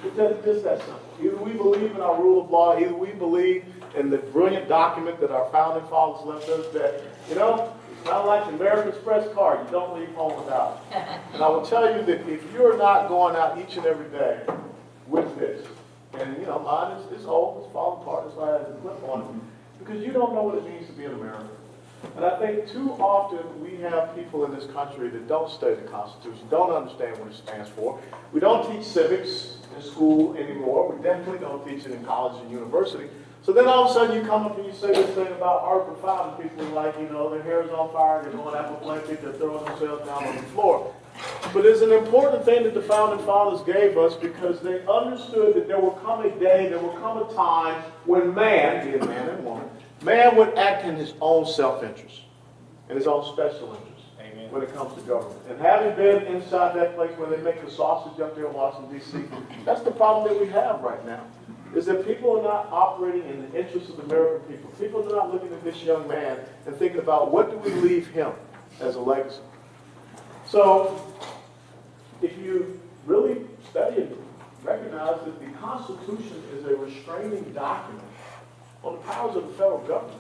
It's just that simple. Either we believe in our rule of law, either we believe in the brilliant document that our founding fathers left us that, it's kind of like the American Express card. You don't leave home without it. And I will tell you that if you're not going out each and every day with this, and mine is old, it's falling apart, that's why I had to clip on it, because you don't know what it means to be an American. And I think too often we have people in this country that don't study the Constitution, don't understand what it stands for. We don't teach civics in school anymore. We definitely don't teach it in college and university. So then all of a sudden you come up and you say this thing about Article 5 and people are like, their hair is on fire, they're going apoplectic, they're throwing themselves down on the floor. But it's an important thing that the founding fathers gave us because they understood that there will come a day, there will come a time when man, be it man and woman, man would act in his own self-interest and his own special interest. Amen. When it comes to government. And having been inside that place where they make the sausage up there in Washington, D.C., that's the problem that we have right now, is that people are not operating in the interest of the American people. People are not looking at this young man and thinking about what do we leave him as a legacy. So, if you really study and recognize that the Constitution is a restraining document on the powers of the federal government.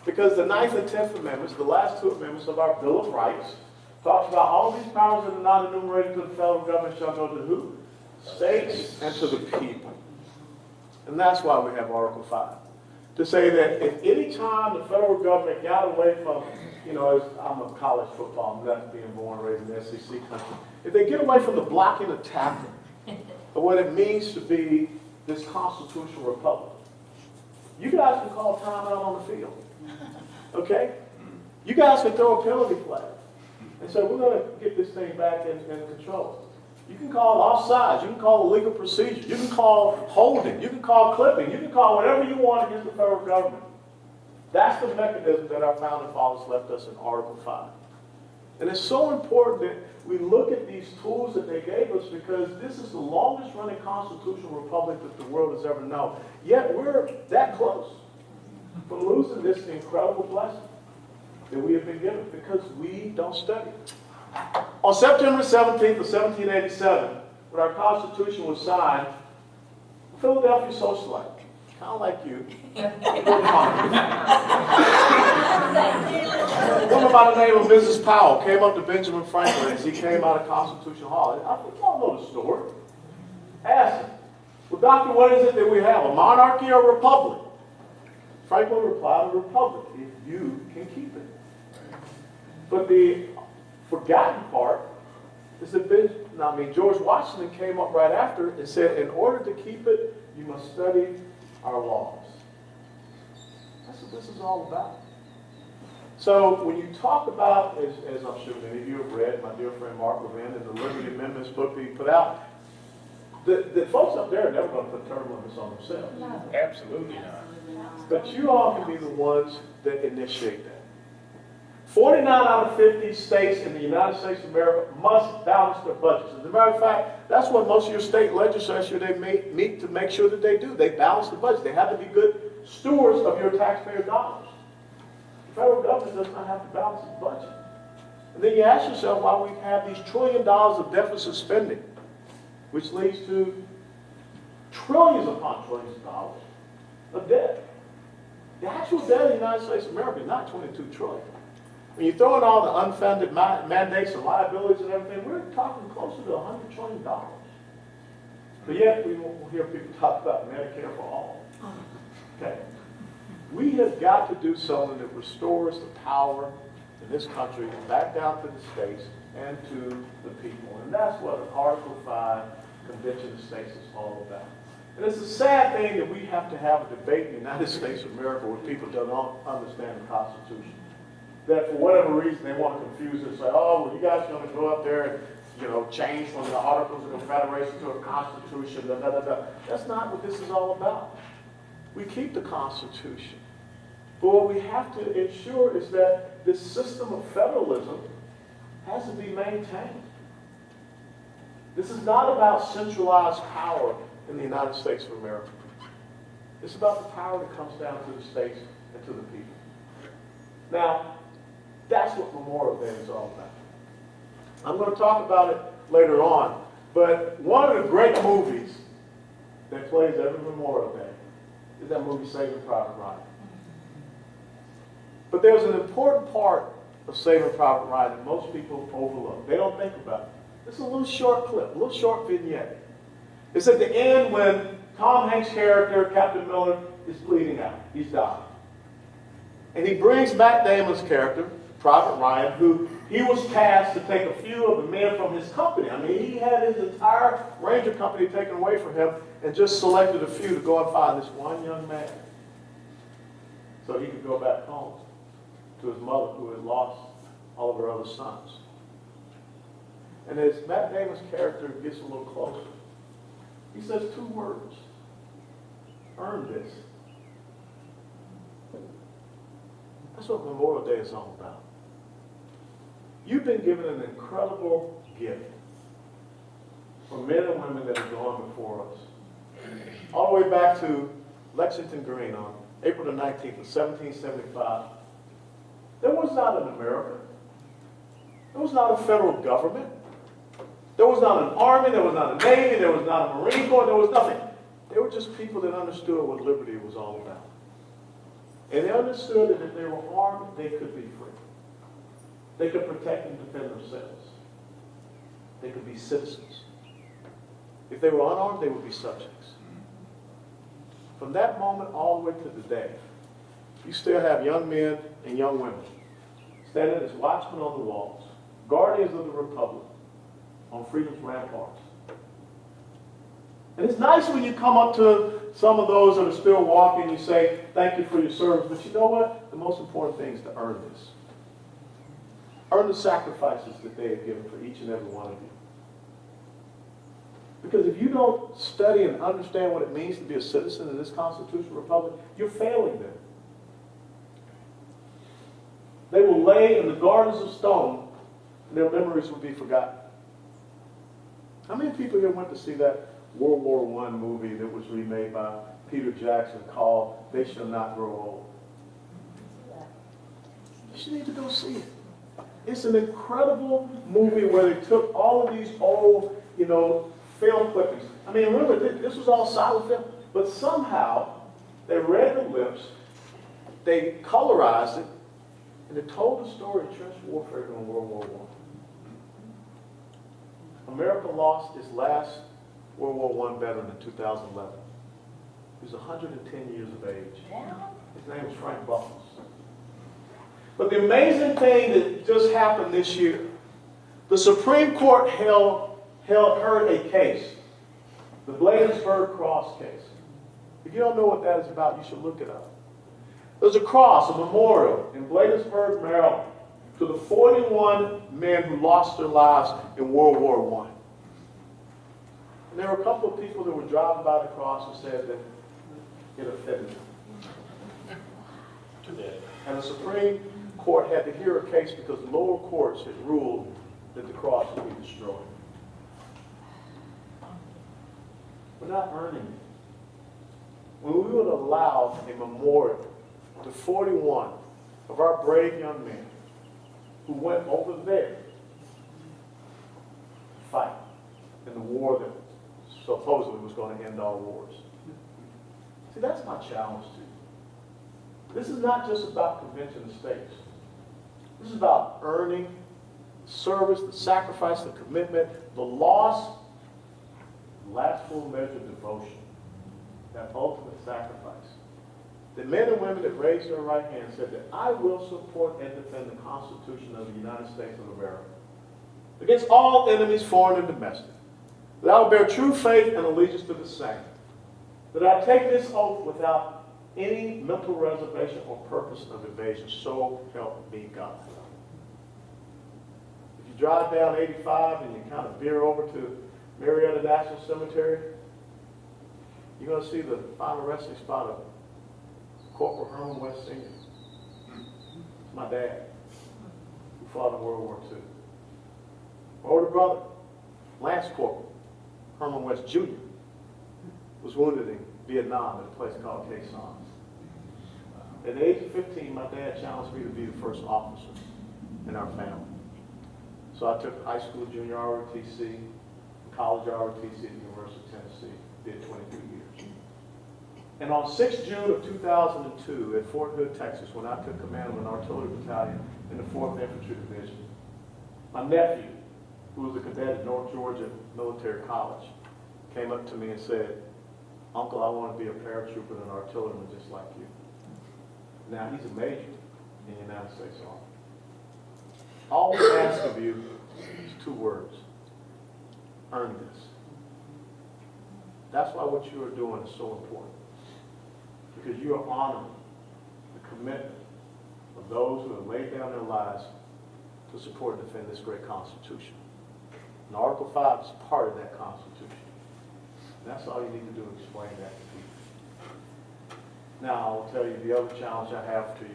Because the 9th and 10th Amendments, the last two amendments of our Bill of Rights, talks about all these powers that are not enumerated to the federal government shall go to who? States and to the people. And that's why we have Article 5. To say that if any time the federal government got away from, I'm a college football nut being born and raised in the SEC country, if they get away from the blocking and tackling of what it means to be this constitutional republic, you guys can call timeout on the field. Okay? You guys can throw a penalty flag and say, we're going to get this thing back in control. You can call offsides. You can call a legal procedure. You can call holding. You can call clipping. You can call whatever you want against the federal government. That's the mechanism that our founding fathers left us in Article 5. And it's so important that we look at these tools that they gave us because this is the longest running constitutional republic that the world has ever known. Yet we're that close from losing this incredible blessing that we have been given because we don't study. On September 17th of 1787, when our Constitution was signed, a Philadelphia socialite, kind of like you, a woman by the name of Mrs. Powell came up to Benjamin Franklin as he came out of Constitution Hall. I think y'all know the story. Asked him, well, doctor, what is it that we have, a monarchy or a republic? Franklin replied, a republic, if you can keep it. But the forgotten part is that George Washington came up right after and said, in order to keep it, you must study our laws. That's what this is all about. So when you talk about, as I'm sure many of you have read, my dear friend Mark Levin in the Liberty Amendments book that he put out, the folks up there are never going to put term limits on themselves. No. Absolutely not. But you all can be the ones that initiate that. 49 out of 50 states in the United States of America must balance their budgets. As a matter of fact, that's what most of your state legislature, they meet to make sure that they do. They balance the budget. They have to be good stewards of your taxpayer dollars. The federal government does not have to balance its budget. And then you ask yourself why we have these $1 trillion of deficit spending, which leads to trillions upon trillions of dollars of debt. The actual debt of the United States of America is not $22 trillion. When you throw in all the unfunded mandates and liabilities and everything, we're talking closer to $100 trillion. But yet, we won't hear people talk about Medicare for all. Okay. We have got to do something that restores the power in this country back down to the states and to the people. And that's what Article 5 Convention of States is all about. And it's a sad thing that we have to have a debate in the United States of America where people don't understand the Constitution. That for whatever reason they want to confuse it and say, oh, well, you guys are going to go up there and, change from the Articles of Confederation to a Constitution, da, da, da, da. That's not what this is all about. We keep the Constitution. But what we have to ensure is that this system of federalism has to be maintained. This is not about centralized power in the United States of America. It's about the power that comes down to the states and to the people. Now, that's what Memorial Day is all about. I'm going to talk about it later on, But one of the great movies that plays every Memorial Day is that movie Saving Private Ryan. But there's an important part of Saving Private Ryan that most people overlook. They don't think about it. It's a little short clip, a little short vignette. It's at the end when Tom Hanks' character, Captain Miller, is bleeding out. He's dying. And he brings Matt Damon's character, Private Ryan, who he was tasked to take a few of the men from his company. I mean, he had his entire Ranger company taken away from him and just selected a few to go and find this one young man so he could go back home to his mother who had lost all of her other sons. And as Matt Damon's character gets a little closer, he says two words: earn this. That's what Memorial Day is all about. You've been given an incredible gift from men and women that have gone before us. All the way back to Lexington Green on April the 19th of 1775. There was not an America. There was not a federal government. There was not an army. There was not a navy. There was not a Marine Corps. There was nothing. They were just people that understood what liberty was all about. And they understood that if they were armed, they could be free. They could protect and defend themselves. They could be citizens. If they were unarmed, they would be subjects. From that moment all the way to today, you still have young men and young women standing as watchmen on the walls, guardians of the Republic, on freedom's ramparts. And it's nice when you come up to some of those that are still walking, you say, thank you for your service. But you know what? The most important thing is to earn this. Earn the sacrifices that they have given for each and every one of you. Because if you don't study and understand what it means to be a citizen in this constitutional republic, you're failing them. They will lay in the gardens of stone, and their memories will be forgotten. How many people here went to see that World War I movie that was remade by Peter Jackson called They Shall Not Grow Old? You need to go see it. It's an incredible movie where they took all of these old, film clippings. I mean, remember, this was all silent film, but somehow they read the lips, they colorized it, and it told the story of trench warfare during World War I. America lost its last World War I veteran in 2011. He was 110 years of age. His name was Frank Buckles. But the amazing thing that just happened this year, the Supreme Court heard a case, the Bladensburg Cross case. If you don't know what that is about, you should look it up. There's a cross, a memorial in Bladensburg, Maryland, to the 41 men who lost their lives in World War I. And there were a couple of people that were driving by the cross and said that it offended them. Too bad. And the Supreme Court had to hear a case because the lower courts had ruled that the cross would be destroyed. We're not earning it. When we would allow a memorial to 41 of our brave young men who went over there to fight in the war that supposedly was going to end all wars. See, that's my challenge to you. This is not just about convention of states. This is about earning service, the sacrifice, the commitment, the loss, the last full measure of devotion, that ultimate sacrifice. The men and women that raised their right hand said that I will support and defend the Constitution of the United States of America against all enemies, foreign and domestic. That I will bear true faith and allegiance to the same. That I take this oath without any mental reservation or purpose of evasion. So help me God. If you drive down 85 and you kind of veer over to Marietta National Cemetery, you're going to see the final resting spot of Corporal Herman West Sr. It's my dad, who fought in World War II. My older brother, Lance Corporal Herman West Jr., was wounded in Vietnam at a place called COS. At the age of 15, my dad challenged me to be the first officer in our family. So I took high school, junior ROTC, college of ROTC at the University of Tennessee, did 22 years. And on 6 June of 2002 at Fort Hood, Texas, when I took command of an artillery battalion in the 4th Infantry Division, my nephew, who was a cadet at North Georgia Military College, came up to me and said, "Uncle, I want to be a paratrooper and an artilleryman just like you." Now, he's a major in the United States Army. All we ask of you is 2 words: earn this. That's why what you are doing is so important. Because you are honoring the commitment of those who have laid down their lives to support and defend this great Constitution. And Article 5 is part of that Constitution. And that's all you need to do, explain that to people. Now, I'll tell you the other challenge I have to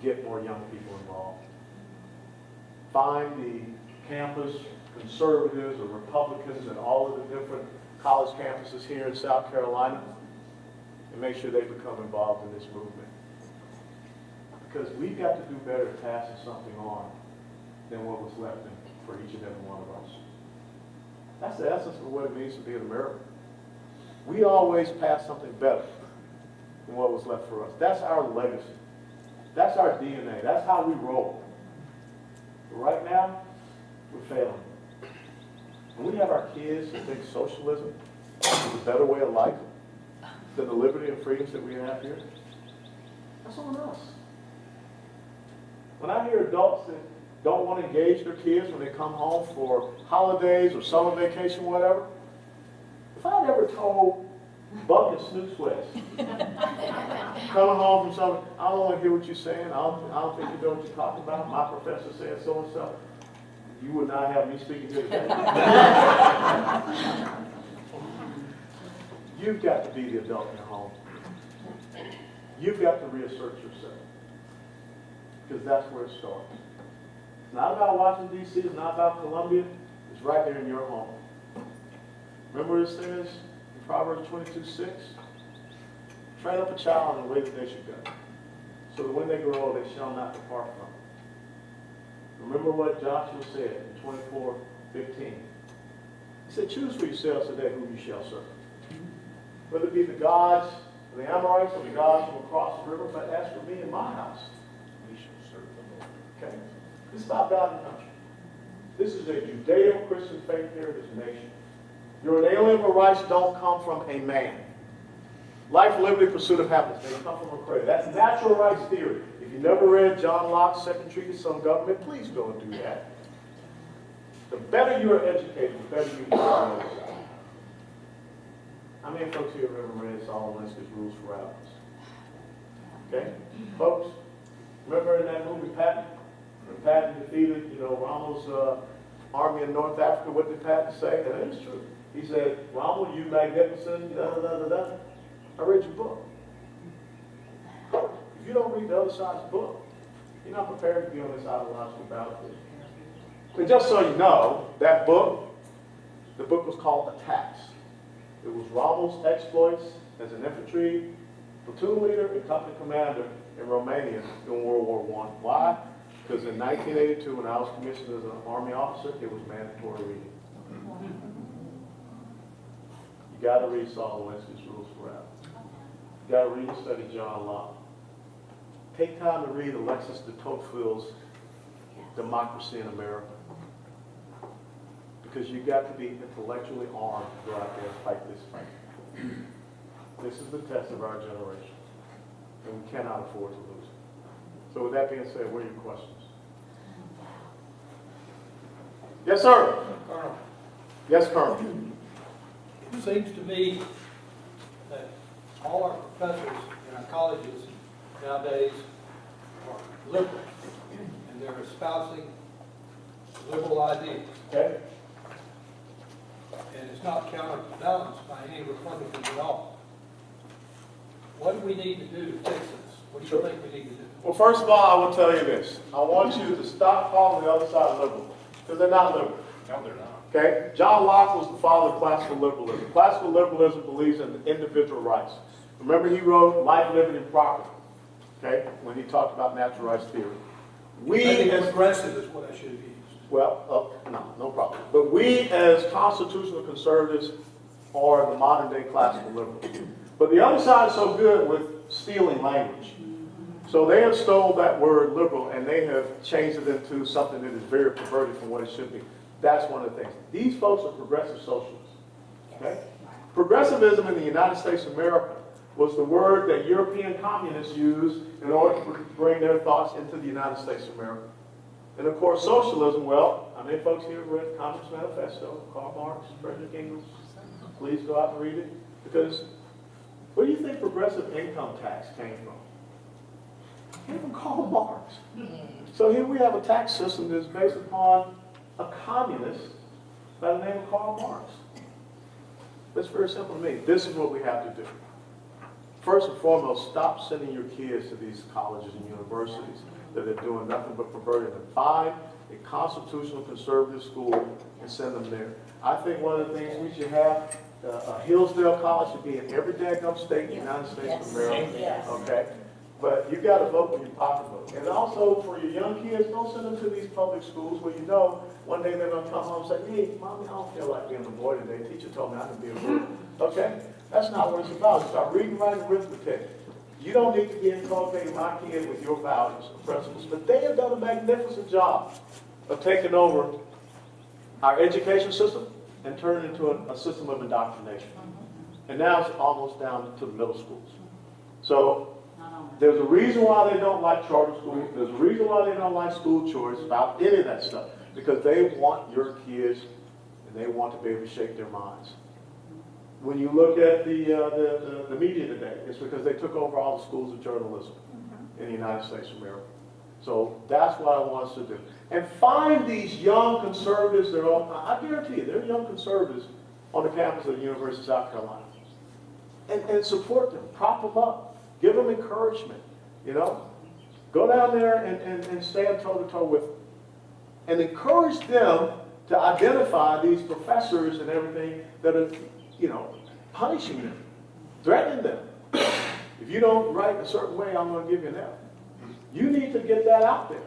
get more young people involved. Find the campus conservatives or Republicans and all of the different college campuses here in South Carolina and make sure they become involved in this movement. Because we've got to do better at passing something on than what was left for each and every one of us. That's the essence of what it means to be an American. We always pass something better than what was left for us. That's our legacy. That's our DNA. That's how we roll. But right now, we're failing. And we have our kids that think socialism is a better way of life than the liberty and freedoms that we have here. That's on us. When I hear adults that don't want to engage their kids when they come home for holidays or summer vacation, whatever, if I'd ever told Buck and Snoop West, coming home from summer, I don't want to hear what you're saying, I don't think you know what you're talking about, my professor said so and so, you would not have me speaking here today. You've got to be the adult in your home. You've got to reassert yourself. Because that's where it starts. It's not about Washington, D.C., it's not about Columbia, it's right there in your home. Remember what it says in Proverbs 22:6? Train up a child in the way that they should go, so that when they grow old, they shall not depart from it. Remember what Joshua said in 24:15. He said, choose for yourselves today whom you shall serve. Whether it be the gods of the Amorites or the gods from across the river, but as for me and my house, we shall serve the Lord. Okay? This is about God and country. This is a Judeo-Christian faith heritage nation. Your inalienable rights don't come from a man. Life, liberty, pursuit of happiness, they come from a creator. That's natural rights theory. If you never read John Locke's Second Treatise on Government, please go and do that. The better you are educated, the better you can be. How many folks here have ever read Solomon Leske's Rules for Apples? Okay? Folks, remember in that movie Patton? When Patton defeated, Rommel's army in North Africa, what did Patton say? And it is true. He said, Rommel, you magnificent, da-da-da-da-da. I read your book. If you don't read the other side's book, you're not prepared to be on this ideological battlefield. And just so you know, that book, the book was called Attacks. It was Rommel's exploits as an infantry platoon leader and company commander in Romania in World War I. Why? Because in 1982, when I was commissioned as an Army officer, it was mandatory reading. You got to read Solomon Leske's Rules for Apples. You got to read and study John Locke. Take time to read Alexis de Tocqueville's Democracy in America. Because you've got to be intellectually armed to go out there and fight this fight. This is the test of our generation. And we cannot afford to lose it. So with that being said, what are your questions? Yes, sir. Colonel. Yes, Colonel. It seems to me that all our professors in our colleges nowadays are liberal, and they're espousing liberal ideas. Okay. And it's not counterbalanced by any Republicans at all. What do we need to do to fix this? What do you think we need to do? Well, first of all, I will tell you this. I want you to stop calling the other side liberal, because they're not liberal. No, they're not. Okay? John Locke was the father of classical liberalism. Classical liberalism believes in individual rights. Remember, he wrote Life, Liberty, and Property, okay, when he talked about natural rights theory. Maybe progressive is what I should have used. Well, no problem. But we as constitutional conservatives are the modern day classical liberals. But the other side is so good with stealing language. So they have stole that word liberal and they have changed it into something that is very perverted from what it should be. That's one of the things. These folks are progressive socialists. Okay? Progressivism in the United States of America was the word that European communists used in order to bring their thoughts into the United States of America. And of course, socialism, well, how many folks here have read Communist Manifesto, Karl Marx, Frederick Engels? Please go out and read it. Because where do you think progressive income tax came from? It came from Karl Marx. So here we have a tax system that is based upon a communist by the name of Karl Marx. It's very simple to me. This is what we have to do. First and foremost, stop sending your kids to these colleges and universities that are doing nothing but perverting them. Find a constitutional conservative school and send them there. I think one of the things we should have, Hillsdale College should be in every daggum state in the United States of America. Yes. Okay? But you got to vote with your pocketbook. And also for your young kids, don't send them to these public schools where you know one day they're going to come home and say, hey, Mommy, I don't feel like being a boy today. Teacher told me I can be a boy. Okay? That's not what it's about. Start reading, writing, arithmetic. You don't need to be inculcating my kid with your values and principles. But they have done a magnificent job of taking over our education system and turning it into a system of indoctrination. And now it's almost down to the middle schools. So there's a reason why they don't like charter schools. There's a reason why they don't like school choice about any of that stuff. Because they want your kids and they want to be able to shape their minds. When you look at the media today, it's because they took over all the schools of journalism in the United States of America. So that's what I want us to do. And find these young conservatives, I guarantee you, they're young conservatives on the campus of the University of South Carolina. And support them, prop them up, give them encouragement, you know. Go down there and stand toe-to-toe with them. And encourage them to identify these professors and everything that are, you know, punishing them, threatening them. If you don't write a certain way, I'm going to give you an F. You need to get that out there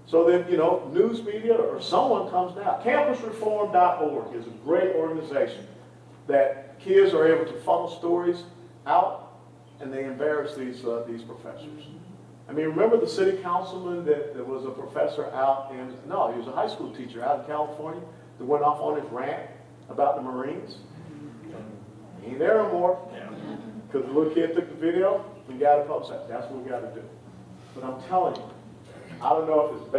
so that, you know, news media or someone comes down. Campusreform.org is a great organization that kids are able to funnel stories out and they embarrass these professors. I mean, remember the city councilman that was a professor out he was a high school teacher out in California that went off on his rant about the Marines? He ain't there no more. Because the little kid took the video, we got to post that. That's what we got to do. But I'm telling you, I don't know if it's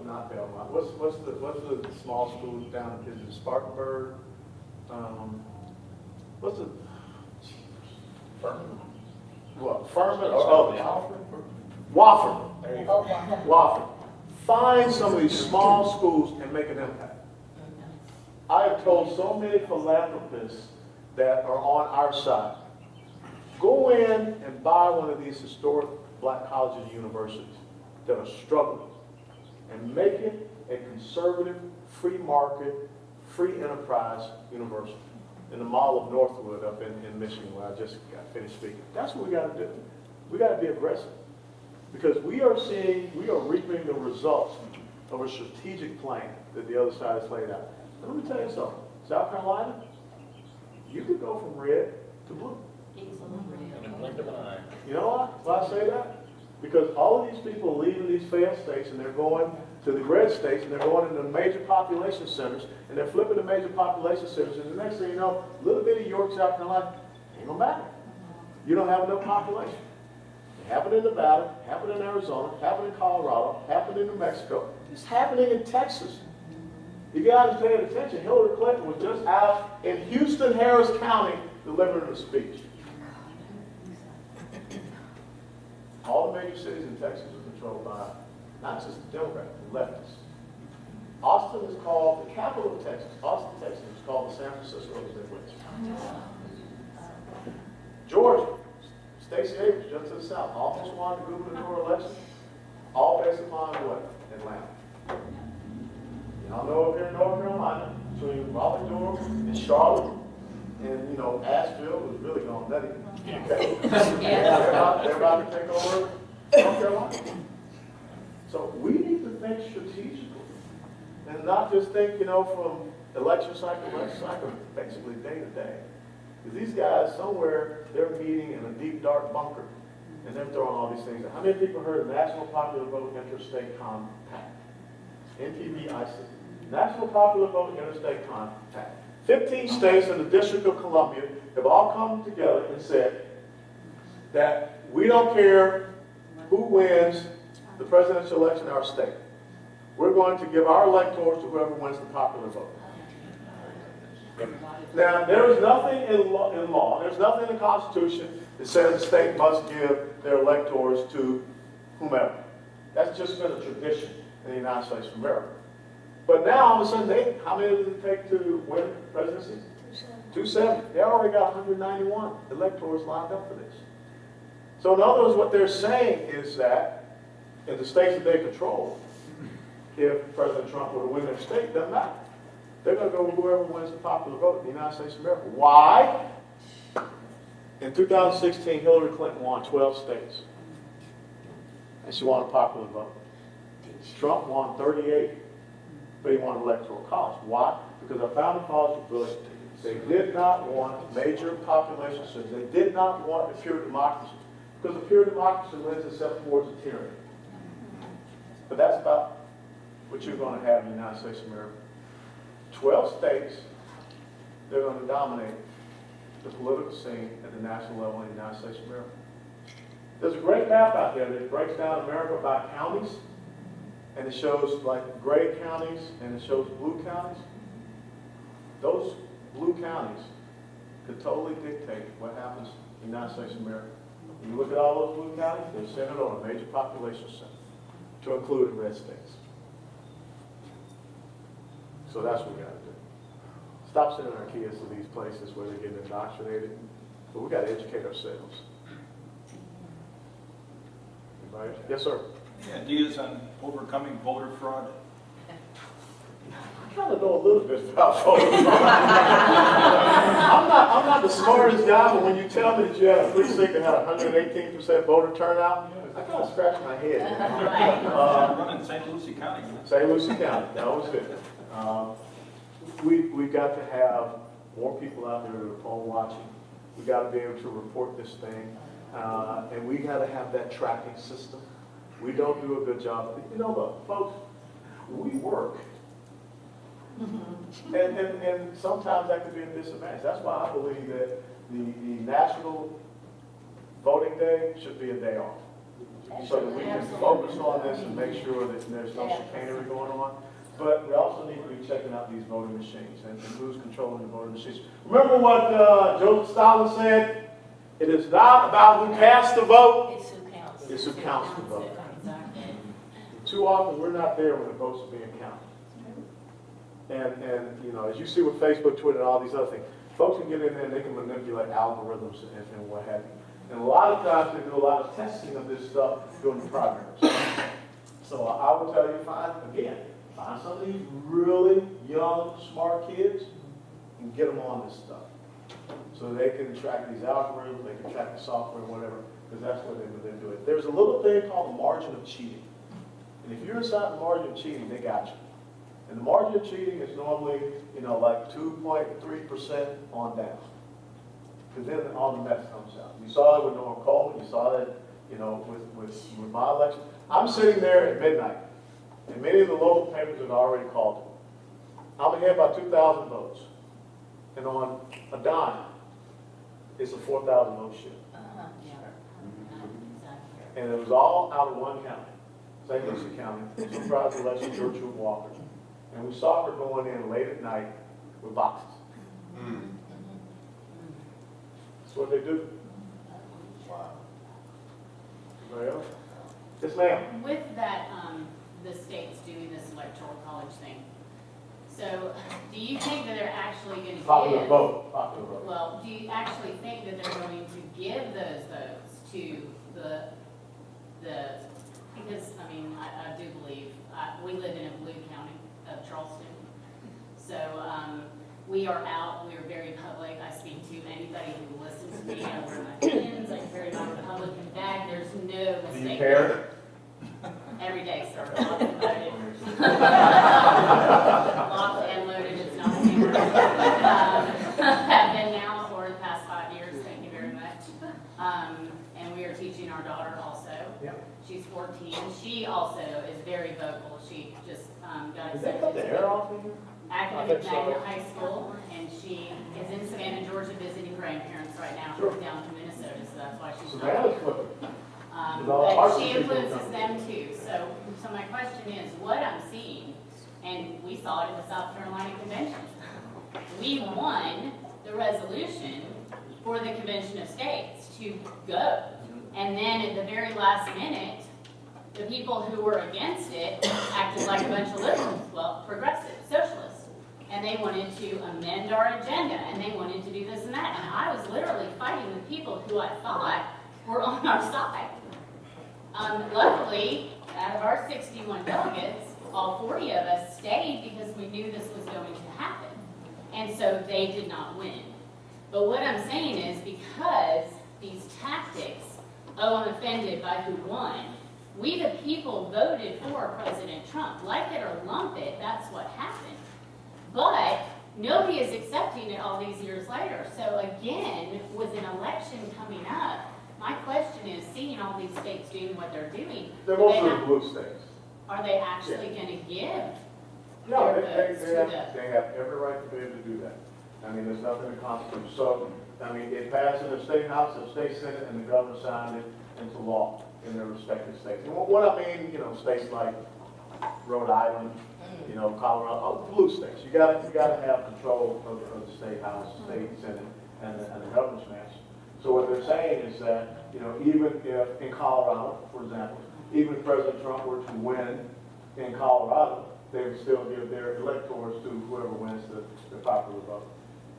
not Belmont. What's the small school down in Spartanburg? What's the Furman? What? Furman or Wofford. There you go. Wofford. Find some of these small schools and make an impact. I have told so many philanthropists that are on our side, go in and buy one of these historic black colleges and universities that are struggling and make it a conservative, free market, free enterprise university in the Mall of Northwood up in Michigan where I just got finished speaking. That's what we got to do. We got to be aggressive because we are reaping the results of a strategic plan that the other side has laid out. And let me tell you something. South Carolina, you could go from red to blue. You know why I say that? Because all of these people are leaving these failed states and they're going to the red states and they're going into the major population centers and they're flipping the major population centers and the next thing you know, a little bit of York, South Carolina, ain't gonna matter. You don't have enough population. It happened in Nevada, happened in Arizona, happened in Colorado, happened in New Mexico. It's happening in Texas. You guys paying attention, Hillary Clinton was just out in Houston, Harris County delivering a speech. All the major cities in Texas are controlled by not just the Democrats, the leftists. Austin is called the capital of Texas. Austin, Texas is called the San Francisco of the Midwest. Georgia, Stacey Abrams, just to the south, almost won the gubernatorial election, all based upon what? Atlanta. Y'all know up here in North Carolina, between Raleigh-Durham and Charlotte, and you know, Asheville was really going nutty. Okay. They're about to take over North Carolina. So we need to think strategically. And not just think, from election cycle to election cycle, basically day to day. Because these guys, somewhere, they're meeting in a deep, dark bunker, and they're throwing all these things. How many people heard of National Popular Vote Interstate Compact? NPVIC. National Popular Vote Interstate Compact. 15 states and the District of Columbia have all come together and said that we don't care who wins the presidential election in our state. We're going to give our electors to whoever wins the popular vote. Now, there is nothing in law, there's nothing in the Constitution that says the state must give their electors to whomever. That's just been a tradition in the United States of America. But now, all of a sudden, how many does it take to win presidency? 270. They already got 191 electors lined up for this. So in other words, what they're saying is that in the states that they control, if President Trump were to win their state, it doesn't matter. They're going to go with whoever wins the popular vote in the United States of America. Why? In 2016, Hillary Clinton won 12 states. And she won a popular vote. Trump won 38, but he won an electoral college. Why? Because our founding fathers were brilliant. They did not want major population centers. They did not want a pure democracy. Because a pure democracy lends itself towards a tyranny. But that's about what you're going to have in the United States of America. 12 states, they're going to dominate the political scene at the national level in the United States of America. There's a great map out there that breaks down America by counties, and it shows like gray counties, and it shows blue counties. Those blue counties could totally dictate what happens in the United States of America. When you look at all those blue counties, they're centered on a major population center, to include the red states. So that's what we got to do. Stop sending our kids to these places where they're getting indoctrinated, but we got to educate ourselves. Anybody? Yes, sir. Any ideas on overcoming voter fraud? I kind of know a little bit about voter fraud. I'm not the smartest guy, but when you tell me that you had a precinct that had 118% voter turnout, I kind of scratch my head. Run in St. Lucie County. St. Lucie County, that was it. We've got to have more people out there that are poll watching. We've got to be able to report this thing. And we got to have that tracking system. We don't do a good job. Look, folks, we work. And sometimes that could be a disadvantage. That's why I believe that the National Voting Day should be a day off. So that we can focus on this and make sure that there's no chicanery going on. But we also need to be checking out these voting machines and who's controlling the voting machines. Remember what Joseph Stalin said? It is not about who casts the vote. It's who counts. It's who counts the vote. Exactly. Too often we're not there when the votes are being counted. And as you see with Facebook, Twitter, and all these other things, folks can get in there and they can manipulate algorithms and what have you. And a lot of times they do a lot of testing of this stuff during the primaries. So I would tell you, find some of these really young, smart kids and get them on this stuff. So they can track these algorithms, they can track the software, whatever, because that's what they do it. There's a little thing called the margin of cheating. And if you're inside the margin of cheating, they got you. And the margin of cheating is normally, like 2.3% on down. Because then all the mess comes out. You saw it with Norm Coleman, you saw that, with my election. I'm sitting there at midnight, and many of the local papers have already called it. I'm ahead by 2,000 votes. And on a dime, it's a 4,000 vote shift. And it was all out of one county, St. Lucie County, surprise election, Gertrude Walker. And we saw her going in late at night with boxes. That's what they do. Wow. Anybody else? Yes, ma'am. With that, the states doing this electoral college thing, so do you think that they're actually going to Popular vote. well, do you actually think that they're going to give those votes to the because, I do believe, we live in a blue county of Charleston, so we are out, we are very public. I speak to anybody who listens to me. I wear my pins, I carry my Republican bag, there's no mistake. Do you care? Every day, sir. I'll be voted. And we are teaching our daughter also. Yep. She's 14. She also is very vocal. She just got Did they cut the air off in here? academic I think so. magnet high school, and she is in Savannah, Georgia, visiting grandparents right now. Sure. She's down to Minnesota, so that's why she's not Savannah's here. flipping. With all the But arts she people influences coming. them too. So my question is, what I'm seeing, and we saw it at the South Carolina Convention. We won the resolution for the Convention of States to go. And then at the very last minute, the people who were against it acted like a bunch of liberals, well, progressive, socialists. And they wanted to amend our agenda, and they wanted to do this and that. And I was literally fighting with people who I thought were on our side. Luckily, out of our 61 delegates, all 40 of us stayed because we knew this was going to happen. And so they did not win. But what I'm saying is because these tactics, oh, I'm offended by who won, we the people voted for President Trump. Like it or lump it, that's what happened. But nobody is accepting it all these years later. So again, with an election coming up, my question is, seeing all these states doing what they're doing, They're do they mostly have- blue states. are they actually going to give? No, Their votes to they have every right to be able to do that. I mean, there's nothing in the Constitution. So, I mean, it passed in the state house, the state senate, and the governor signed it into law in their respective states. And what I mean, you know, states like Rhode Island, you know, Colorado, all blue states. You gotta have control of the state house, state senate, and the governor's mansion. So what they're saying is that, you know, even if in Colorado, for example, even if President Trump were to win in Colorado, they would still give their electors to whoever wins the popular vote.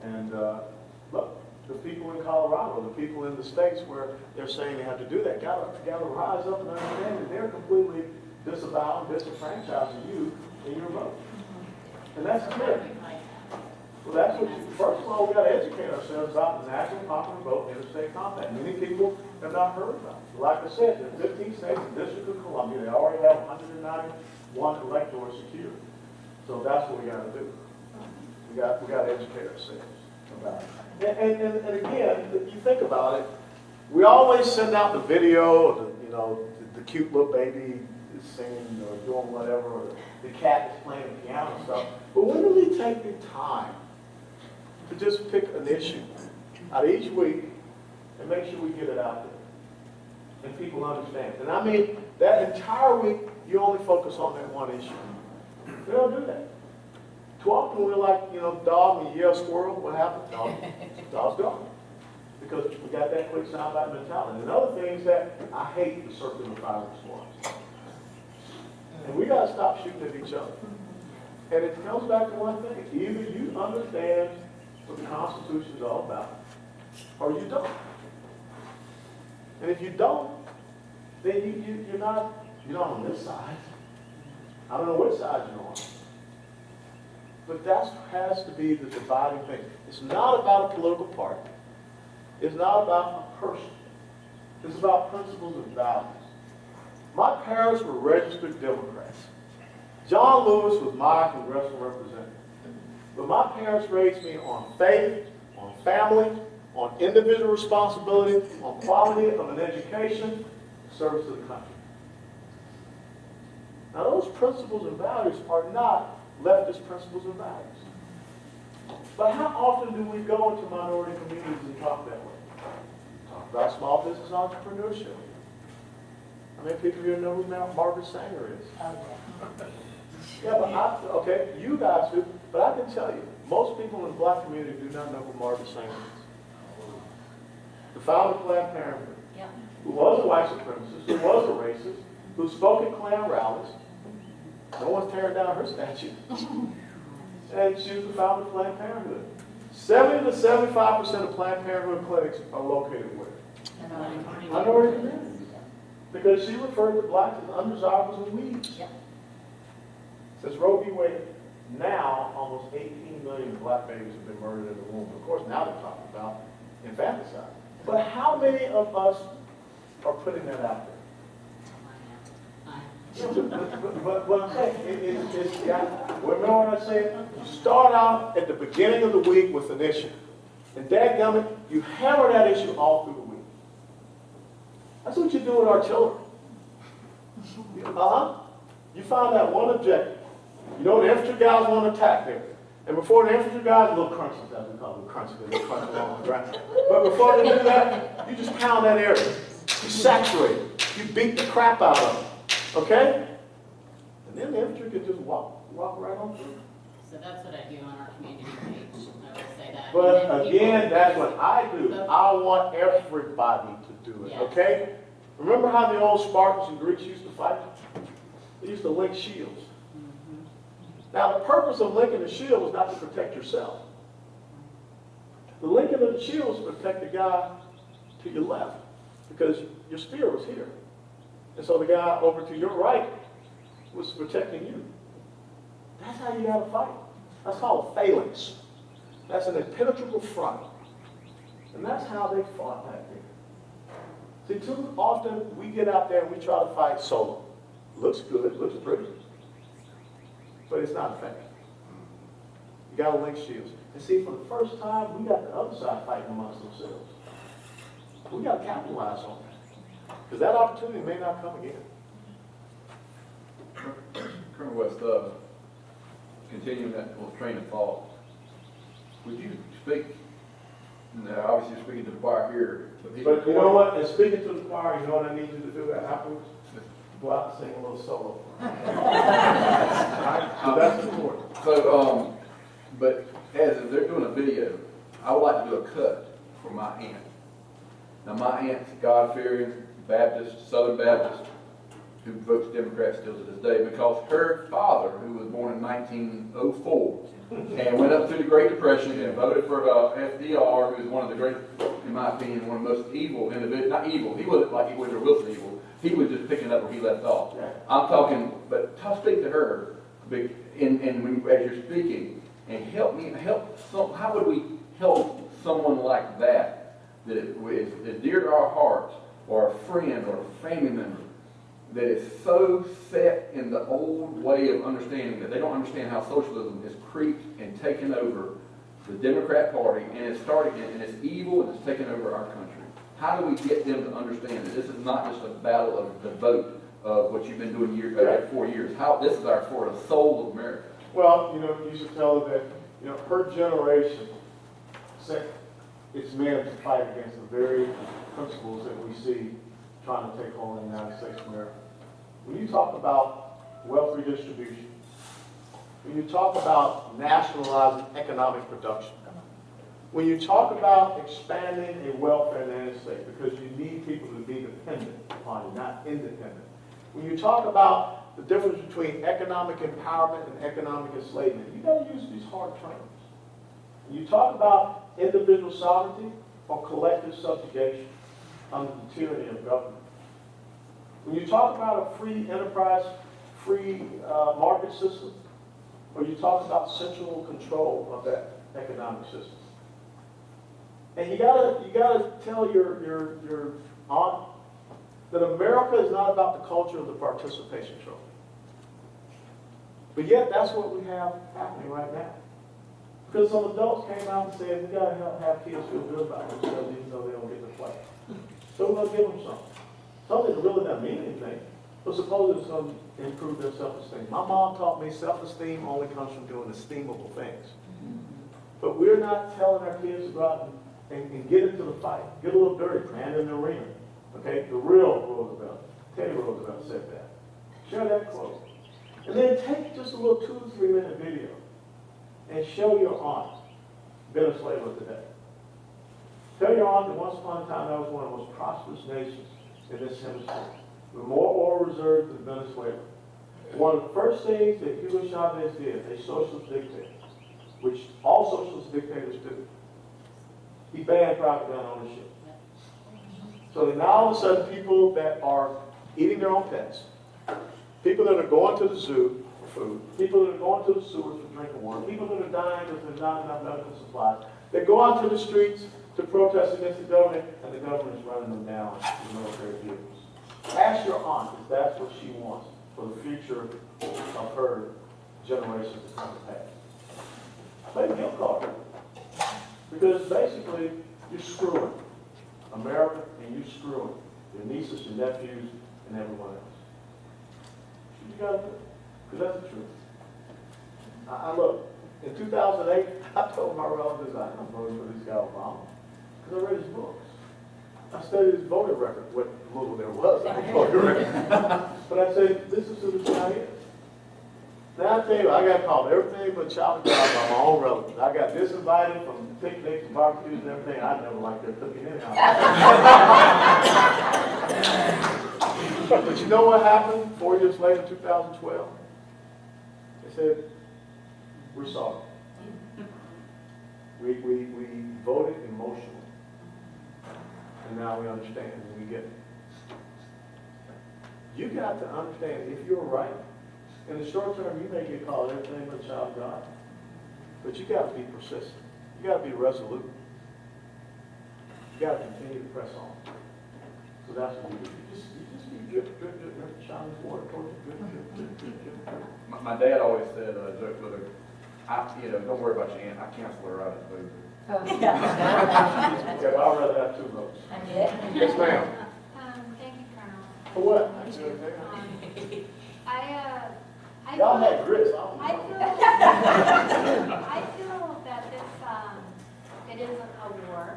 And look, the people in Colorado, the people in the states where they're saying they have to do that, gotta rise up and understand that they're completely disavowing, disenfranchising you in your vote. And that's clear. Well, that's what first of all, we gotta educate ourselves about the national popular vote interstate compact. Many people have not heard about it. Like I said, the 15 states and District of Columbia, they already have 191 electors secured. So that's what we gotta do. We gotta educate ourselves about it. And again, if you think about it, we always send out the video of the cute little baby is singing or doing whatever, or the cat is playing the piano and stuff. But when do we take the time to just pick an issue out of each week and make sure we get it out there and people understand? And I mean, that entire week, you only focus on that one issue. We don't do that. Too often we're like, dog and you yell squirrel, what happened? Dog's gone. Because we got that quick soundbite mentality. Another thing is that I hate the circular firing squads. And we gotta stop shooting at each other. And it comes back to one thing. Either you understand what the Constitution is all about, or you don't. And if you don't, then you're not on this side. I don't know which side you're on. But that has to be the dividing thing. It's not about a political party. It's not about a person. It's about principles and values. My parents were registered Democrats. John Lewis was my congressional representative. But my parents raised me on faith, on family, on individual responsibility, on quality of an education, service to the country. Now those principles and values are not leftist principles and values. But how often do we go into minority communities and talk that way? Talk about small business entrepreneurship. How many people here know who Margaret Sanger is? Yeah, but you guys do, but I can tell you, most people in the black community do not know who Margaret Sanger is. The founder of Planned Parenthood, who was a white supremacist, who was a racist, who spoke at Klan rallies. No one's tearing down her statue. And she was the founder of Planned Parenthood. 70 to 75% of Planned Parenthood clinics are located where? Minority communities. Because she referred to blacks as undesirables and weeds. Since Roe v. Wade, now almost 18 million black babies have been murdered in the womb. Of course, now they're talking about infanticide. But how many of us are putting that out there? But I'm saying, it's got, remember what I said? You start out at the beginning of the week with an issue. And dadgummit, you hammer that issue all through the week. That's what you do with artillery. You find that one objective. You know the infantry guys want to attack there. And before the infantry guys, a little crunchy, as we call them, crunchy, because they crunch along the ground. But before they do that, you just pound that area. You saturate it. You beat the crap out of it. Okay? And then the infantry can just walk right on through. So that's what I do on our community page, I will say that. But And then again, people- that's what I do. I want everybody to do it, Yes. okay? Remember how the old Spartans and Greeks used to fight? They used to link shields. Now, the purpose of linking the shield was not to protect yourself. The linking of the shield was to protect the guy to your left, because your spear was here. And so the guy over to your right was protecting you. That's how you gotta fight. That's called a phalanx. That's an impenetrable front. And that's how they fought back then. See, too often we get out there and we try to fight solo. Looks good, looks pretty, but it's not effective. You gotta link shields. And see, for the first time, we got the other side fighting amongst themselves. We gotta capitalize on that. Because that opportunity may not come again. Colonel West, continuing that little train of thought, would you speak, now obviously you're speaking to the choir here, But you know what? And speaking to the choir, you know what I need you to do afterwards? Go out and sing a little solo. Alright? So that's important. So, but as if they're doing a video, I would like to do a cut for my aunt. Now, my aunt's God-fearing Baptist, Southern Baptist, who votes Democrat still to this day, because her father, who was born in 1904, and went up through the Great Depression and voted for FDR, who was one of the great, in my opinion, one of the most evil individuals. Not evil, he wasn't like Woodrow Wilson evil. He was just picking up where he left off. I'm talking, but speak to her, and as you're speaking, and how would we help someone like that is dear to our hearts, or a friend, or a family member, that is so set in the old way of understanding that they don't understand how socialism has creeped and taken over the Democrat Party, and it's starting, and it's evil, and it's taken over our country. How do we get them to understand that this is not just a battle of the vote of what you've been doing 4 years? How this is for the soul of America. Well, you know, you should tell her that, you know, her generation set its men to fight against the very principles that we see trying to take hold in the United States of America. When you talk about wealth redistribution, when you talk about nationalizing economic production, when you talk about expanding a welfare in the United States, because you need people to be dependent upon you, not independent. When you talk about the difference between economic empowerment and economic enslavement, you got to use these hard terms. When you talk about individual sovereignty or collective subjugation under the tyranny of government. When you talk about a free enterprise, free market system, or you talk about central control of that economic system. And you gotta tell your aunt that America is not about the culture of the participation trophy. But yet that's what we have happening right now. Because some adults came out and said, we gotta have kids feel good about themselves even though they don't get to play. So we're gonna give them something. Something that really doesn't mean anything, but suppose it's gonna improve their self-esteem. My mom taught me self-esteem only comes from doing esteemable things. But we're not telling our kids to go out and get into the fight, get a little dirty, man in the arena. Okay, the real Roosevelt, Teddy Roosevelt said that. Share that quote. And then take just a little 2 to 3 minute video and show your aunt Venezuela today. Tell your aunt that once upon a time that was one of the most prosperous nations in this hemisphere, with more oil reserves than Venezuela. One of the first things that Hugo Chavez did, a socialist dictator, which all socialist dictators do, he banned private gun ownership. So that now all of a sudden people that are eating their own pets, people that are going to the zoo for food, people that are going to the sewers for drinking water, people that are dying because there's not enough medical supplies, they go out to the streets to protest against the government, and the government is running them down with military vehicles. Ask your aunt if that's what she wants for the future of her generations to come to pass. Play the guilt card. Because basically, you're screwing America and you're screwing your nieces, your nephews, and everyone else. You gotta do it, because that's the truth. I look, in 2008, I told my relatives I'm voting for this guy Obama, because I read his books. I studied his voter record, what little there was of a voter record. But I said, this is who this guy is. Now I tell you, I got called everything but child by my own relatives. I got disinvited from picnics and barbecues and everything. I never liked their cooking anyhow. But you know what happened 4 years later, 2012? They said, we're sorry. We voted emotionally. And now we understand and we get it. You got to understand, if you're right, in the short term, you may get called everything but a child of God. But you got to be persistent. You got to be resolute. You got to continue to press on. So that's what you do. You just be drip, shining water towards you. My dad always said, joked with her, don't worry about your aunt, I cancel her out of the movie. Yeah, but I'd rather have 2 votes. Yes, ma'am. Thank you, Colonel. For what? I Y'all feel- had grits. I feel that this, it is a war,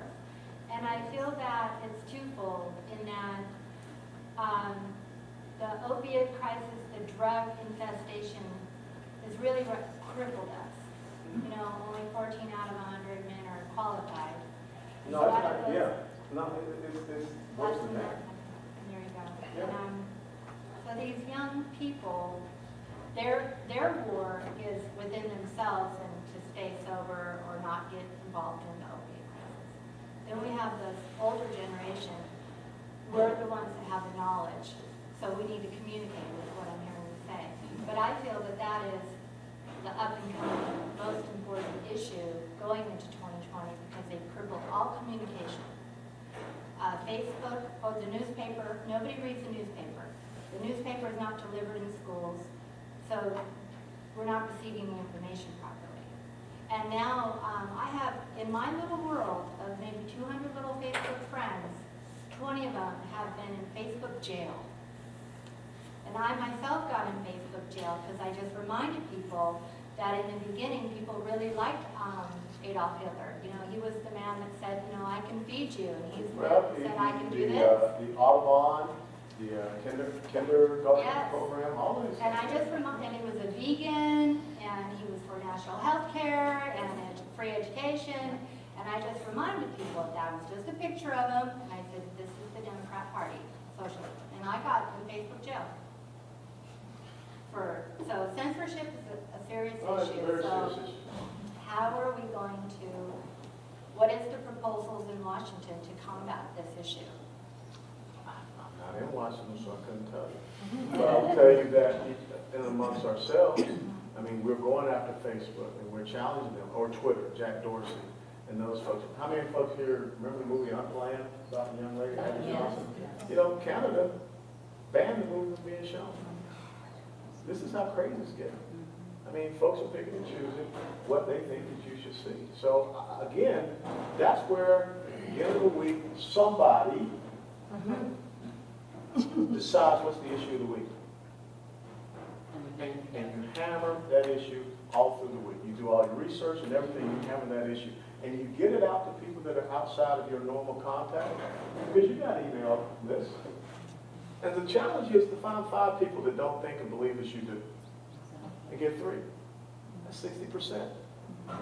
and I feel that it's twofold in that, the opiate crisis, the drug infestation has really crippled us. You know, only 14 out of 100 men are qualified. No, it's not, yeah. No, it's worse than that. There you go. Yeah. And, so these young people, their war is within themselves and to stay sober or not get involved in the opiate crisis. Then we have this older generation. We're the ones that have the knowledge, so we need to communicate with what I'm hearing you say. But I feel that that is the up and coming most important issue going into 2020 because they crippled all communication. Facebook, the newspaper, nobody reads the newspaper. The newspaper is not delivered in schools, so we're not receiving the information properly. And now I have, in my little world of maybe 200 little Facebook friends, 20 of them have been in Facebook jail. And I myself got in Facebook jail because I just reminded people that in the beginning, people really liked Adolf Hitler. You know, he was the man that said, you know, I can feed you. And he's the man that said, I can do this. The Audubon, the kindergarten Yes. program, all these. And I just reminded, and he was a vegan, and he was for national health care, and free education. And I just reminded people that that was just a picture of him. And I said, this is the Democrat Party, socialism. And I got in Facebook jail. So censorship is a serious Oh, it's a issue. very So serious issue. how are we going to, what is the proposals in Washington to combat this issue? I'm not in Washington, so I couldn't tell you. But I'll tell you that in amongst ourselves, I mean, we're going after Facebook and we're challenging them, or Twitter, Jack Dorsey and those folks. How many folks here remember the movie Unplanned about the young lady? Abby Johnson? You know, Canada banned the movie from being shown. This is how crazy it's getting. I mean, folks are picking and choosing what they think that you should see. So again, that's where at the end of the week, somebody decides what's the issue of the week. And you hammer that issue all through the week. You do all your research and everything, you hammer that issue. And you get it out to people that are outside of your normal contact, because you got email this. And the challenge is to find 5 people that don't think and believe as you do. And get 3. That's 60%.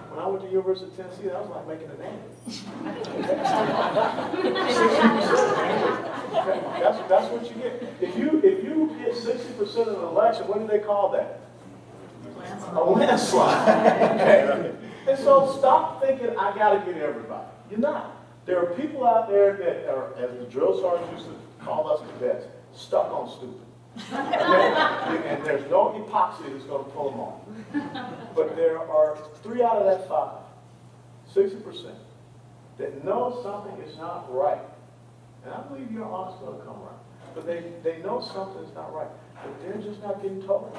When I went to the University of Tennessee, that was like making an A. 60%. That's what you get. If you get 60% of an election, what do they call that? A landslide. Okay. And so stop thinking, I got to get everybody. You're not. There are people out there that are, as the drill sergeants used to call us cadets, stuck on stupid. And there's no epoxy that's going to pull them off. But there are 3 out of that 5, 60%, that know something is not right. And I believe your heart's going to come right. But they know something is not right. But they're just not getting told.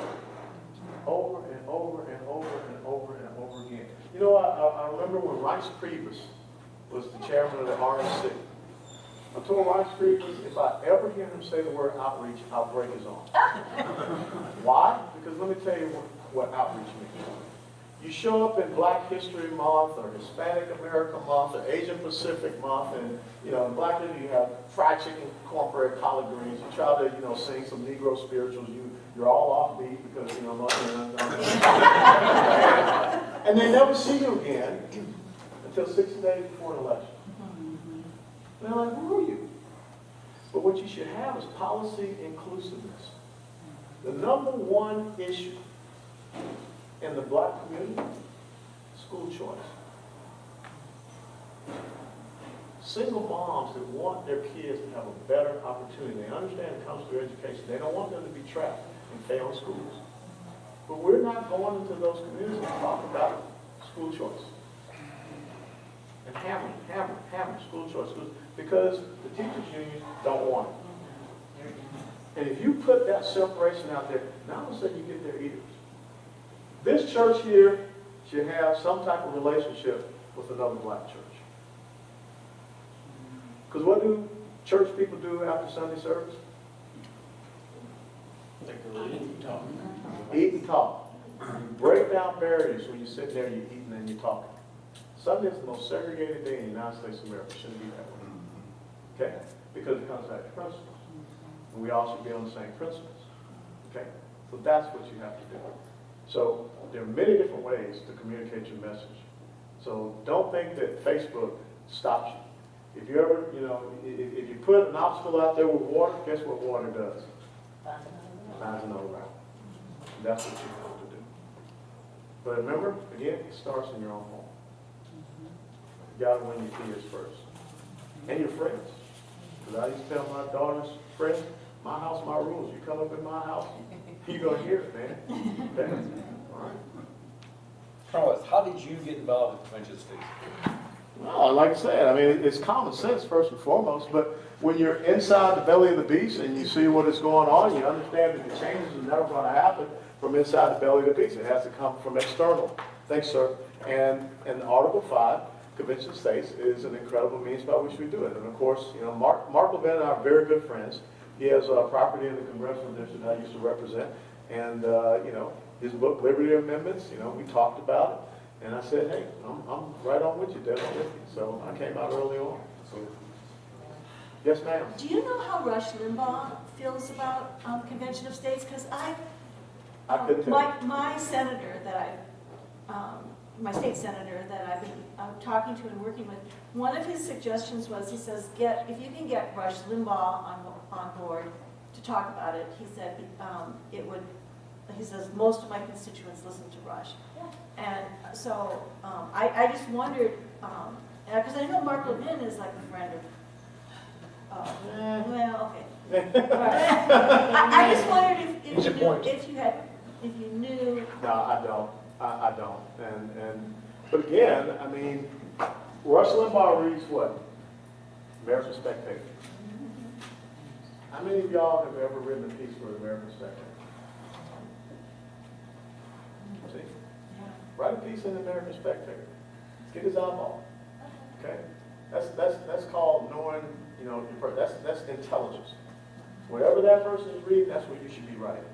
Over and over and over and over and over again. You know, I remember when Rice Priebus was the chairman of the RNC. I told my street, if I ever hear him say the word outreach, I'll break his arm. Why? Because let me tell you what outreach means. You show up in Black History Month or Hispanic American Month or Asian Pacific Month, and in Black History you have fried chicken, cornbread, collard greens. You try to sing some Negro spirituals. You're all off beat because and they never see you again until 60 days before an election. And they're like, who are you? But what you should have is policy inclusiveness. The number one issue in the Black community, school choice. Single moms that want their kids to have a better opportunity. They understand it comes through education. They don't want them to be trapped in failing schools. But we're not going into those communities and talk about school choice. And hammer school choice. Because the teachers union don't want it. And if you put that separation out there, now all of a sudden you get their ears. This church here should have some type of relationship with another Black church. Because what do church people do after Sunday service? Eat and talk. You break down barriers when you sit there, you eat, and then you're talking. Sunday is the most segregated day in the United States of America. It shouldn't be that way. Okay? Because it comes back to principles. And we all should be on the same principles. Okay? So that's what you have to do. So there are many different ways to communicate your message. So don't think that Facebook stops you. If you ever, if you put an obstacle out there with water, guess what water does? Finds another route. That's what you have to do. But remember, again, it starts in your own home. You got to win your kids first. And your friends. Because I used to tell my daughter's friends, my house, my rules. You come up in my house, you're going to hear it, man. Okay? All right. Carlos, how did you get involved with Convention States? Well, like I said, I mean, it's common sense first and foremost, but when you're inside the belly of the beast and you see what is going on, you understand that the changes are never going to happen from inside the belly of the beast. It has to come from external. Thanks, sir. And Article 5, Convention of States, is an incredible means by which we do it. And of course, Mark Levin and I are very good friends. He has property in the congressional district I used to represent. And, his book, Liberty Amendments, we talked about it. And I said, hey, I'm right on with you, dead on with you. So I came out early on. So, yes, ma'am. Do you know how Rush Limbaugh feels about Convention of States? Because I couldn't tell. my senator that my state senator that I've been talking to and working with, one of his suggestions was, he says, if you can get Rush Limbaugh on board to talk about it, he said it would. He says most of my constituents listen to Rush. And so I just wondered, because I know Mark Levin is like a friend of, well, okay. I just wondered if you knew. No, I don't. I don't. But again, I mean, Rush Limbaugh reads what? American Spectator. How many of y'all have ever written a piece for the American Spectator? See? Write a piece in the American Spectator. Get his eyeball. Okay? That's called knowing, that's intelligence. Whatever that person is reading, that's what you should be writing.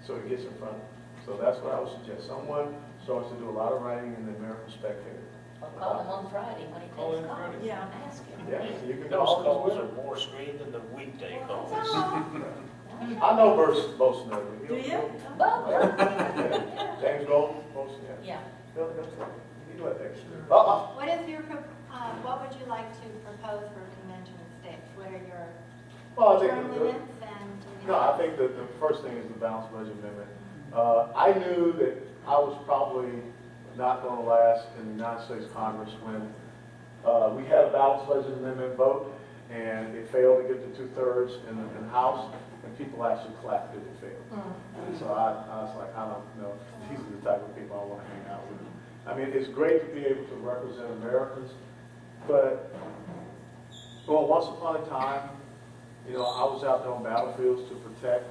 So it gets in front of you. So that's what I would suggest. Someone starts to do a lot of writing in the American Spectator. I'll call him on Friday when he takes calls. Yeah. Ask him. Yeah, so you can Those go calls on are more screened than the weekday calls. I know most of them. Do you? Well, Yeah. James Golden, most, yeah. He'll tell you. He do it extra. What is what would you like to propose for Convention of States? What are your Well, I think term limits and? No, I think that the first thing is the balanced budget amendment. I knew that I was probably not going to last in the United States Congress when we had a balanced budget amendment vote and it failed to get the 2/3 in the House, and people actually clapped that it failed. And so I was like, I don't know, these are the type of people I want to hang out with. I mean, it's great to be able to represent Americans, but once upon a time, I was out there on battlefields to protect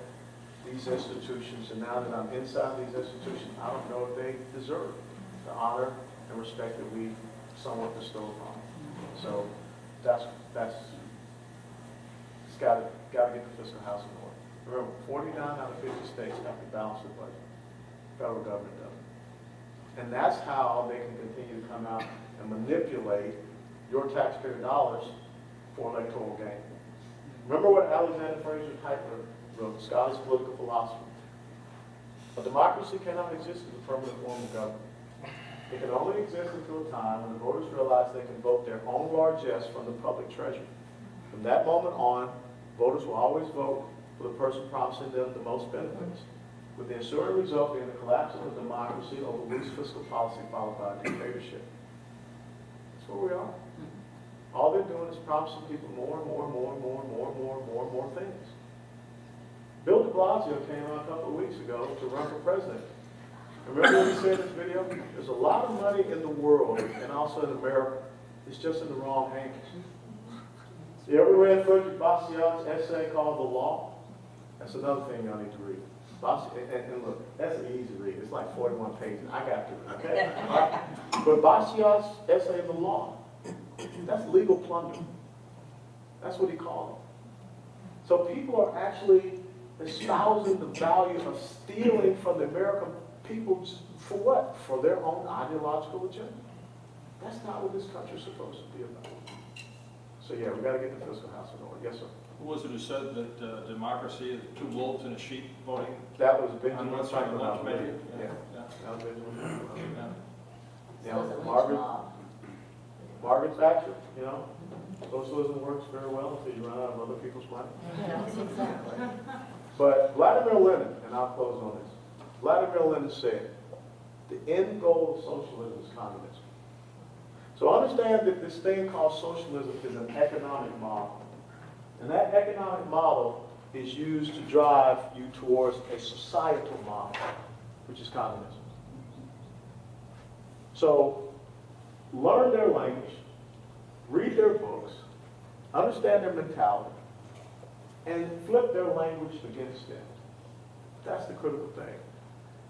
these institutions, and now that I'm inside these institutions, I don't know if they deserve the honor and respect that we somewhat bestow upon them. So that's It's gotta get the fiscal house in order. Remember, 49 out of 50 states have to balance their budget. Federal government doesn't. And that's how they can continue to come out and manipulate your taxpayer dollars for electoral gain. Remember what Alexander Fraser Tytler wrote, Scottish political philosophy. A democracy cannot exist as a permanent form of government. It can only exist until a time when the voters realize they can vote their own largesse from the public treasury. From that moment on, voters will always vote for the person promising them the most benefits, with the ensuing result being the collapse of the democracy over loose fiscal policy followed by a dictatorship. That's where we are. All they're doing is promising people more and more and more and more and more and more and more and more things. Bill de Blasio came out a couple of weeks ago to run for president. Remember what he said in this video? There's a lot of money in the world and also in America. It's just in the wrong hands. You ever read Frederick Bastiat's essay called The Law? That's another thing y'all need to read. And look, that's an easy read. It's like 41 pages. I got to, okay? All right. But Bastiat's essay, The Law, that's legal plunder. That's what he called it. So people are actually espousing the value of stealing from the American people for what? For their own ideological agenda. That's not what this country's supposed to be about. So yeah, we got to get the fiscal house in order. Yes, sir. Who was it who said that democracy is two wolves and a sheep voting? That was On Benjamin one side of the Franklin. lunch maybe? Yeah. Yeah. That was Benjamin Franklin. Yeah. Yeah, So it's a lynch Margaret, mob. Margaret Thatcher, you know, socialism works very well until you run out of other people's money. Exactly. But Vladimir Lenin, and I'll close on this, Vladimir Lenin said, the end goal of socialism is communism. So understand that this thing called socialism is an economic model. And that economic model is used to drive you towards a societal model, which is communism. So learn their language, read their books, understand their mentality, and flip their language against them. That's the critical thing.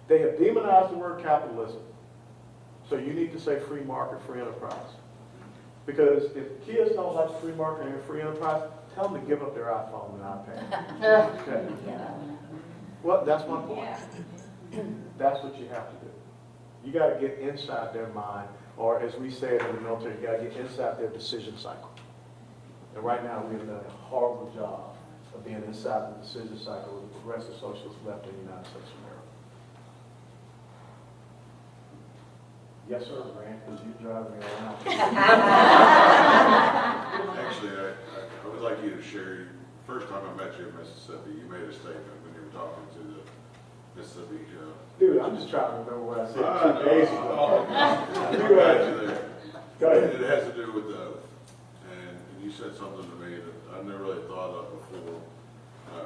They have demonized the word capitalism. So you need to say free market, free enterprise. Because if kids don't like free market and free enterprise, tell them to give up their iPhone and iPad. Okay. Well, that's my point. That's what you have to do. You got to get inside their mind, or as we say it in the military, you got to get inside their decision cycle. And right now, we've done a horrible job of being inside the decision cycle with the progressive socialists left in the United States of America. Yes, sir, Grant, because you drive me around. Actually, I would like you to share, first time I met you in Mississippi, you made a statement when you were talking to the Mississippi. Dude, I'm just trying to remember what I said 2 days ago. I'm glad you're there. Go ahead. It has to do with the oath. And you said something to me that I never really thought of before.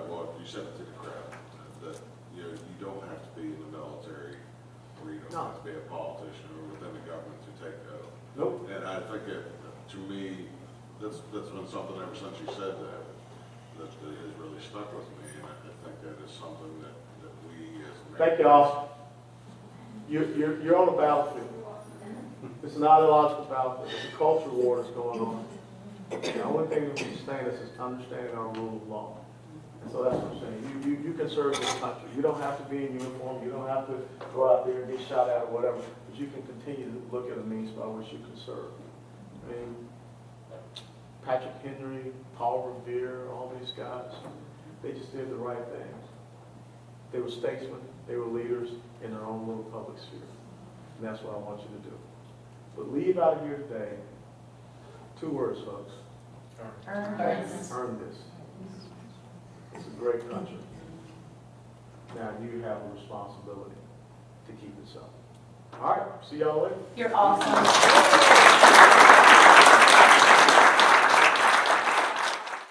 Well, you said it to the crowd, that you know, you don't have to be in the military, or you don't have to be a politician or within the government to take the oath. Nope. And I think that, to me, that's been something ever since you said that has really stuck with me, and I think that is something that we as Americans. Thank you, Austin. You're on a battlefield. It's an ideological battlefield. It's a culture war that's going on. The only thing that can sustain us is understanding our rule of law. And so that's what I'm saying. You can serve this country. You don't have to be in uniform. You don't have to go out there and get shot at or whatever. But you can continue to look at a means by which you can serve. I mean, Patrick Henry, Paul Revere, all these guys, they just did the right things. They were statesmen. They were leaders in their own little public sphere. And that's what I want you to do. But leave out of here today 2 words, folks. Earn this. Earn this. It's a great country. Now you have a responsibility to keep it so. All right, see y'all later. You're awesome.